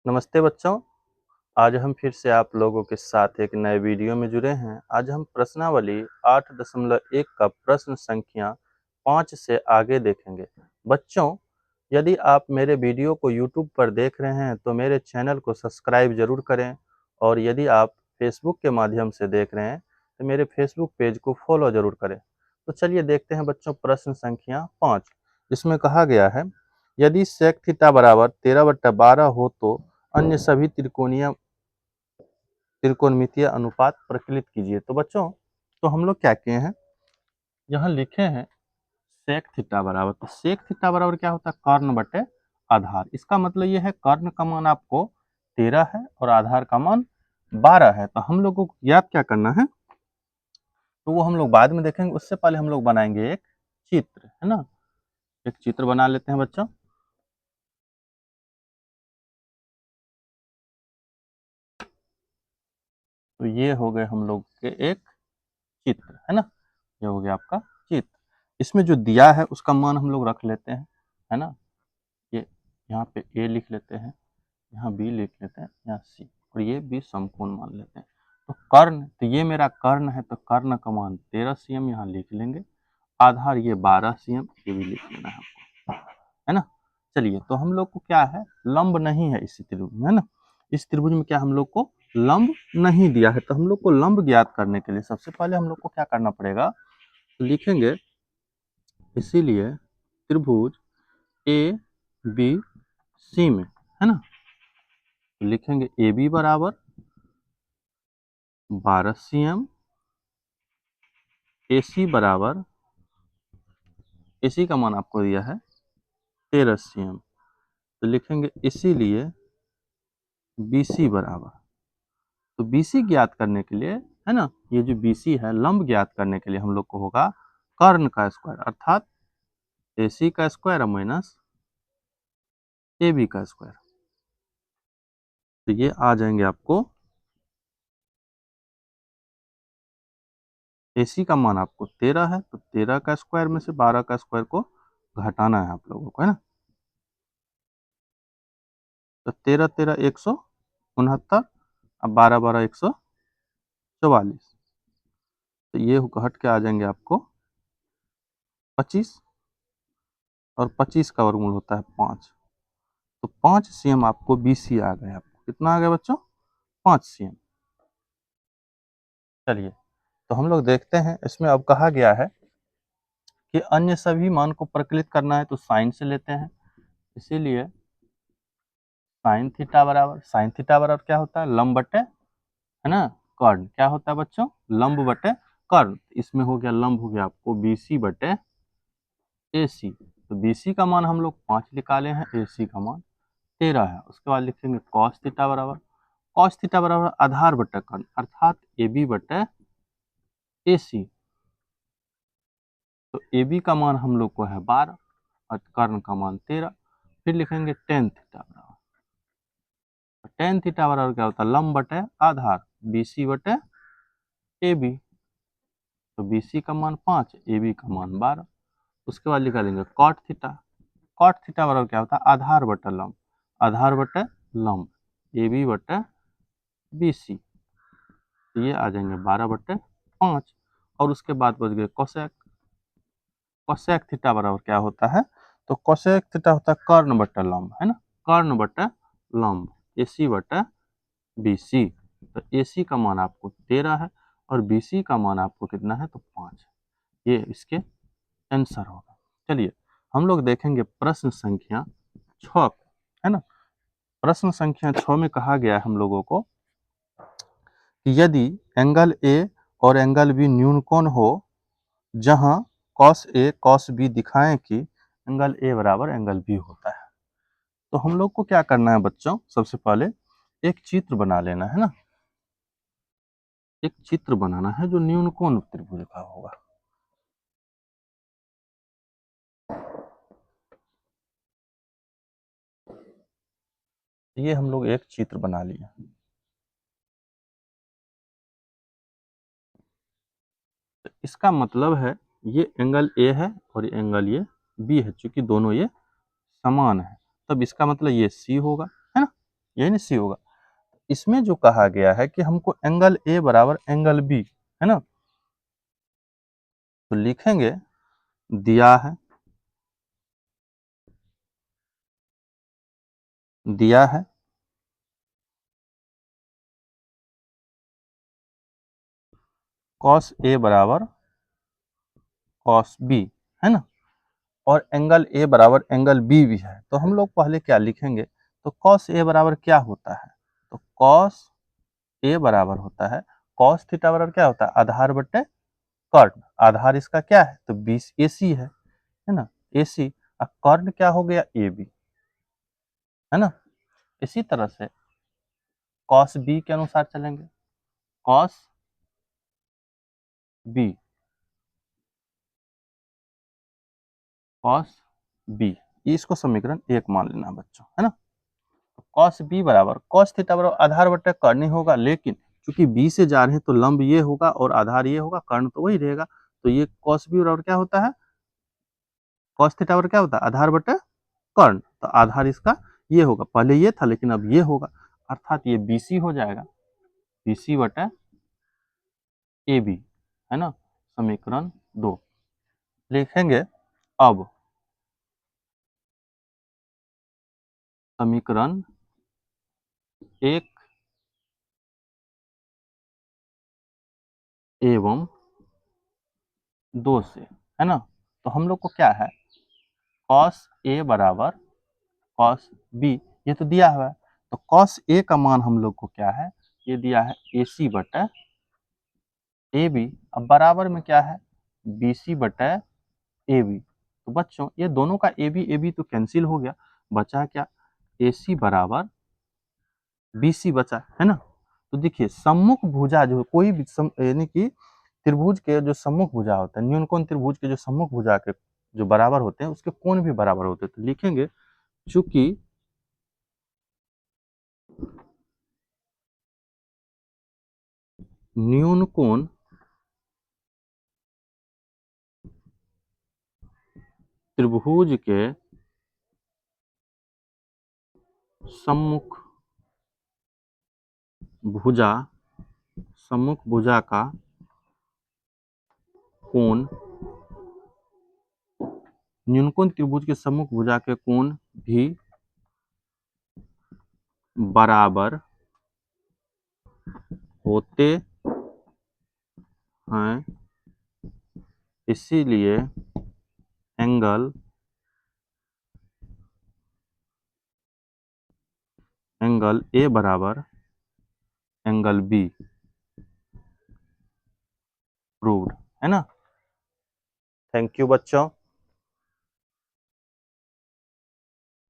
नमस्ते बच्चों। आज हम फिर से आप लोगों के साथ एक नए वीडियो में जुड़े हैं। आज हम प्रश्नावली 8.1 का प्रश्न संख्या 5 से आगे देखेंगे। बच्चों, यदि आप मेरे वीडियो को YouTube पर देख रहे हैं तो मेरे चैनल को सब्सक्राइब जरूर करें, और यदि आप फेसबुक के माध्यम से देख रहे हैं तो मेरे फेसबुक पेज को फॉलो जरूर करें। तो चलिए देखते हैं बच्चों प्रश्न संख्या 5। इसमें कहा गया है, यदि sec थीटा बराबर 13/12 हो तो अन्य सभी त्रिकोणमितीय अनुपात प्रकलित कीजिए। तो बच्चों, तो हम लोग क्या किए हैं, यहाँ लिखे हैं सेक थीटा बराबर। तो सेक थीटा बराबर क्या होता है, कर्ण बटे आधार। इसका मतलब ये है कर्ण का मान आपको 13 है और आधार का मान 12 है। तो हम लोगों को याद क्या करना है, तो वो हम लोग बाद में देखेंगे। उससे पहले हम लोग बनाएंगे एक चित्र, है ना। एक चित्र बना लेते हैं बच्चों। तो ये हो गए हम लोग के एक चित्र, है ना। ये हो गया आपका चित्र। इसमें जो दिया है उसका मान हम लोग रख लेते हैं, है ना। ये यहाँ पे ए लिख लेते हैं, यहाँ बी लिख लेते हैं, यहाँ सी, और ये भी समकोण मान लेते हैं। तो कर्ण, तो ये मेरा कर्ण है, तो कर्ण का मान 13 cm यहाँ लिख लेंगे। आधार ये 12 cm, ये भी लिख लेना है आपको, है ना। चलिए, तो हम लोग को क्या है, लंब नहीं है इस त्रिभुज में, है ना। इस त्रिभुज में क्या हम लोग को लंब नहीं दिया है। तो हम लोग को लंब ज्ञात करने के लिए सबसे पहले हम लोग को क्या करना पड़ेगा, तो लिखेंगे, इसीलिए त्रिभुज ए बी सी में, है ना, तो लिखेंगे ए बी बराबर 12 cm, ए सी बराबर, ए सी का मान आपको दिया है 13 cm, तो लिखेंगे इसीलिए बी सी बराबर, तो बी सी ज्ञात करने के लिए, है ना, ये जो बी सी है लंब ज्ञात करने के लिए हम लोग को होगा कर्ण का स्क्वायर, अर्थात ए सी का स्क्वायर माइनस ए बी का स्क्वायर। तो ये आ जाएंगे आपको, ए सी का मान आपको 13 है, तो 13 का स्क्वायर में से 12 का स्क्वायर को घटाना है आप लोगों को, है ना। तो 13 13 169, अब 12 12 144, तो ये घट के आ जाएंगे आपको 25, और 25 का वर्गमूल होता है 5। तो 5 cm आपको BC आ गया। आपको कितना आ गया बच्चों, 5 cm। चलिए, तो हम लोग देखते हैं, इसमें अब कहा गया है कि अन्य सभी मान को प्रकलित करना है, तो साइन से लेते हैं। इसीलिए साइन थीटा बराबर क्या होता है, लंब बटे, है ना, कर्ण। क्या होता है बच्चों, लंब बटे कर्ण। इसमें हो गया लंब, हो गया आपको BC बटे AC। तो BC का मान हम लोग 5 निकाले हैं, AC का मान 13 है। उसके बाद लिखेंगे कॉस थीटा बराबर आधार बटे कर्ण, अर्थात AB बटे AC। तो AB का मान हम लोग को है 12 और कर्ण का मान 13। फिर लिखेंगे टेन थीटा बराबर, टेन थीटा बराबर क्या होता है, लंब बटे आधार, BC बटे AB। तो BC का मान 5, AB का मान 12। उसके बाद लिखा देंगे कॉट थीटा बराबर क्या होता है, आधार बटे लंब, आधार बटे लंब, AB बटे BC। तो ये आ जाएंगे 12/5। और उसके बाद बच गए कोसेक। कोसेक थीटा बराबर क्या होता है, तो कोसेक थीटा होता है कर्ण बटे लंब, है ना, कर्ण बटे लंब, AC बटे BC। तो AC का मान आपको 13 है और BC का मान आपको कितना है, तो 5। ये इसके आंसर होगा। चलिए, हम लोग देखेंगे प्रश्न संख्या 6, है ना। प्रश्न संख्या 6 में कहा गया है हम लोगों को कि यदि एंगल ए और एंगल बी न्यून कोण हो, जहां cos A cos B दिखाएं कि एंगल A बराबर एंगल B होता है। तो हम लोग को क्या करना है बच्चों, सबसे पहले एक चित्र बना लेना है ना। एक चित्र बनाना है जो न्यून कोण त्रिभुज का होगा। ये हम लोग एक चित्र बना लिए। तो इसका मतलब है ये एंगल A है और ये एंगल ये B है, क्योंकि दोनों ये समान है, तब इसका मतलब ये C होगा, है ना। यही ना सी होगा। इसमें जो कहा गया है कि हमको एंगल ए बराबर एंगल बी, है ना, तो लिखेंगे, दिया है, दिया है कॉस ए बराबर कॉस बी, है ना, और एंगल ए बराबर एंगल बी भी है। तो हम लोग पहले क्या लिखेंगे, तो कॉस ए बराबर क्या होता है, तो कॉस ए बराबर होता है, कॉस थीटा बराबर क्या होता है, आधार बटे कर्ण। आधार इसका क्या है, तो 20 AC है ना, AC। और कर्ण क्या हो गया, AB, है ना। इसी तरह से कॉस बी के अनुसार चलेंगे, कॉस बी, कॉस बी, इसको समीकरण 1 मान लेना बच्चों, है ना। कॉस बी बराबर कॉस थीटा बराबर आधार बटे कर्ण ही होगा, लेकिन चूंकि बी से जा रहे हैं तो लंब ये होगा और आधार ये होगा, कर्ण तो वही रहेगा। तो ये कॉस बी बराबर क्या होता है, कॉस थीटा बराबर क्या होता है, आधार बटे कर्ण। तो आधार इसका ये होगा, पहले ये था लेकिन अब ये होगा, अर्थात ये BC हो जाएगा, BC बटे AB, है ना, समीकरण 2 लिखेंगे। अब समीकरण 1 एवं 2 से, है ना, तो हम लोग को क्या है, कॉस ए बराबर कॉस बी, ये तो दिया हुआ है। तो कॉस ए का मान हम लोग को क्या है, ये दिया है AC बटे AB। अब बराबर में क्या है, BC बटे AB। तो बच्चों ये दोनों का AB AB तो कैंसिल हो गया, बचा क्या, AC बराबर BC बचा, है ना। तो देखिए सम्मुख भुजा जो कोई भी यानी कि त्रिभुज के जो सम्मुख भुजा होता है, न्यूनकोण त्रिभुज के जो सम्मुख भुजा के जो बराबर होते हैं उसके कोण भी बराबर होते हैं। तो लिखेंगे, चूंकि न्यूनकोण त्रिभुज के सम्मुख भुजा, सम्मुख भुजा का कोण, न्यूनकोण त्रिभुज के सम्मुख भुजा के कोण भी बराबर होते हैं, इसीलिए एंगल एंगल ए बराबर एंगल बी प्रूव्ड, है ना। थैंक यू बच्चों।